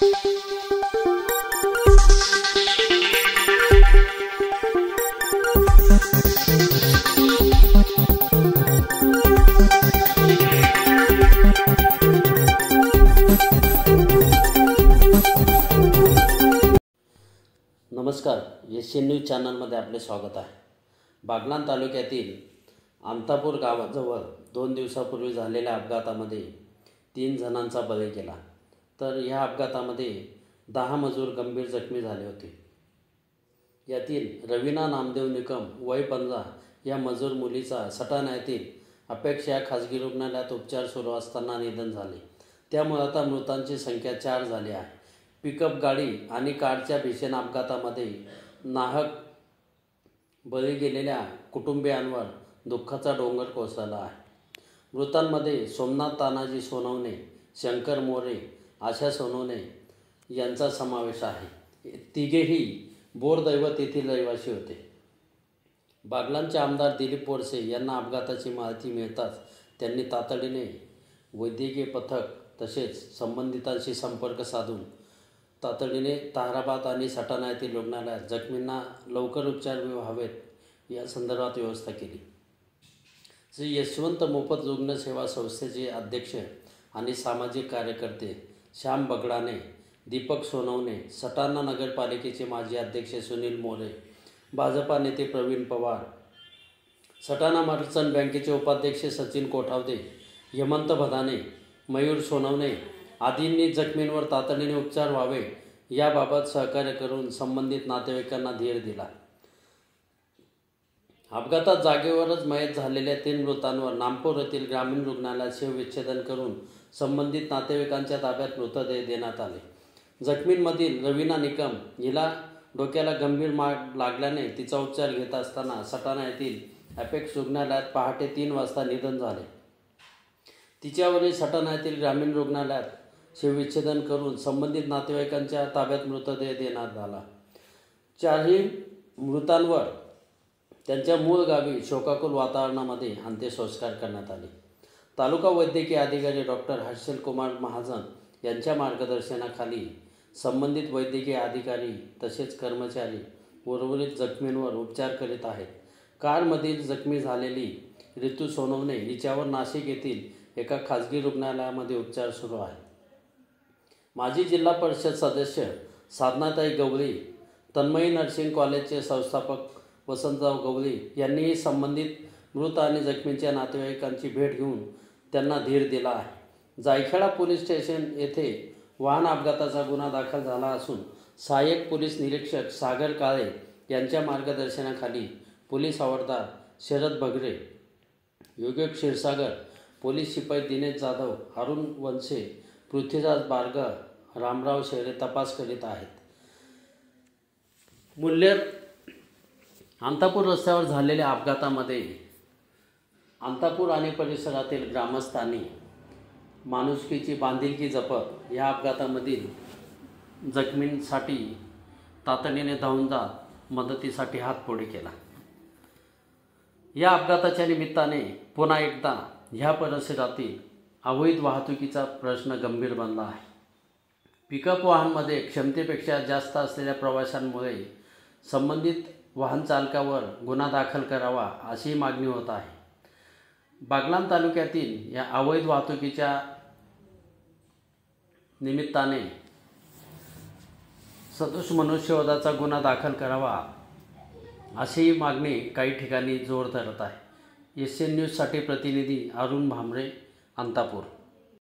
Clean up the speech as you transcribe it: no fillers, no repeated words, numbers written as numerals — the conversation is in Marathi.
नमस्कार, एशियन न्यूज चॅनलमध्ये आपले स्वागत आहे। बागलाण तालुक्यातील अंतापूर गावाजवळ 2 दिवसापूर्वी झालेल्या अपघातामध्ये 3 जणांचा बळी गेला। तर या अपघातामध्ये 10 मजूर गंभीर जखमी झाले होते। यातील रवीना नामदेव निकम वय 15 या मजूर मुलीचा सटाणा येथील अपेक्स या खाजगी रुग्णालयात उपचार सुरू असताना निधन झाले। त्यामुळे आता मृतांची संख्या 4 झाली आहे। पिकअप गाडी आणि कारच्या भीषण अपघातामध्ये नाहक बळी गेलेल्या कुटुंबियांवर दुःखाचा डोंगर कोसळला आहे। मृतांमध्ये सोमनाथ तानाजी सोनवणे, शंकर मोरे, आशा सोनवणे यांचा समावेश आहे। तिघेही बोरदैवत येथील रहिवासी होते। बागलाणचे आमदार दिलीप बोरसे यांना अपघाताची माहिती मिळताच त्यांनी तातडीने वैद्यकीय पथक तसेच संबंधितांशी संपर्क साधून तातडीने ताहराबाद आणि सटाणा येथील रुग्णालयात जखमींना लवकर उपचार व्हावेत या संदर्भात व्यवस्था केली। श्री यशवंत मोफत रुग्णसेवा संस्थेचे अध्यक्ष आणि सामाजिक कार्यकर्ते श्याम बगडाणे, दीपक सोनवणे, सटाणा नगरपालिकेचे माजी अध्यक्ष सुनील मोरे, भाजपा नेते प्रवीण पवार, सटाणा मर्चंट बँकेचे उपाध्यक्ष सचिन कोठावदे, हेमंत भदाणे, मयूर सोनवणे आदींनी जखमींवर तातडीने उपचार व्हावे याबाबत सहकार्य करून संबंधित नातेवाईकांना धीर दिला। अपघातात जागेवरच मयत झालेल्या 3 मृतांवर नामपूर येथील ग्रामीण रुग्णालयात शवविच्छेदन करून संबंधित नातेवाईकांच्या ताब्यात मृतदेह देण्यात आले। जखमींमधील रवीना निकम हिला डोक्याला गंभीर मार लागल्याने तिचा उपचार घेत असताना सटाणा येथील अपेक्स रुग्णालयात पहाटे 3 वाजता निधन झाले। तिच्यावरील सटाणा येथील ग्रामीण रुग्णालयात शवविच्छेदन करून संबंधित नातेवाईकांच्या ताब्यात मृतदेह देण्यात आला। 4ही मृतांवर त्यांच्या मूळ गावी शोकाकुल वातावरणामध्ये अंत्यसंस्कार करण्यात आले। तालुका वैद्यकीय अधिकारी डॉक्टर हर्षल कुमार महाजन यांच्या मार्गदर्शनाखाली संबंधित वैद्यकीय अधिकारी तसेच कर्मचारी उर्वरित जखमींवर उपचार करीत आहेत। कारमधील जखमी झालेली ऋतू सोनवणे हिच्यावर नाशिक येथील एका खाजगी रुग्णालयामध्ये उपचार सुरू आहेत। माजी जिल्हा परिषद सदस्य साधनाताई गवळी, तन्मयी नर्सिंग कॉलेजचे संस्थापक वसंतराव गवळी यांनीही संबंधित मृत आणि जखमींच्या नातेवाईकांची भेट घेऊन त्यांना धीर दिला आहे। जायखेडा पोलीस स्टेशन येथे वाहन अपघाताचा गुन्हा दाखल झाला असून सहाय्यक पोलीस निरीक्षक सागर काळे यांच्या मार्गदर्शनाखाली पोलीस हवालदार शरद भगरे, योगेश क्षीरसागर, पोलीस शिपाई दिनेश जाधव, अरुण वनसे, पृथ्वीराज बारगर, रामराव शेरे तपास करीत आहेत। मुल्लेर अंतापूर रस्त्यावर झालेल्या अपघातामध्ये अंतापूर आणि परिसरातील ग्रामस्थांनी माणुसकीची बांधिलकी जपत या अपघातामधील जखमींसाठी तातडीने धावून जात मदतीसाठी हात पुढे केला। या अपघाताच्या निमित्ताने पुन्हा एकदा ह्या परिसरातील अवैध वाहतुकीचा प्रश्न गंभीर बनला आहे। पिकअप वाहनमध्ये क्षमतेपेक्षा जास्त असलेल्या प्रवाशांमुळे संबंधित वाहन चालकावर गुन्हा दाखल करावा अशी मागणी होत आहे। बागलाण तालुक्यातील या अवैध वाहतुकीच्या निमित्ताने सदोष मनुष्यवधाचा गुन्हा दाखल करावा अशी मागणी काही ठिकाणी जोर धरत आहे। एशियन न्यूजसाठी प्रतिनिधी अरुण भामरे, अंतापूर।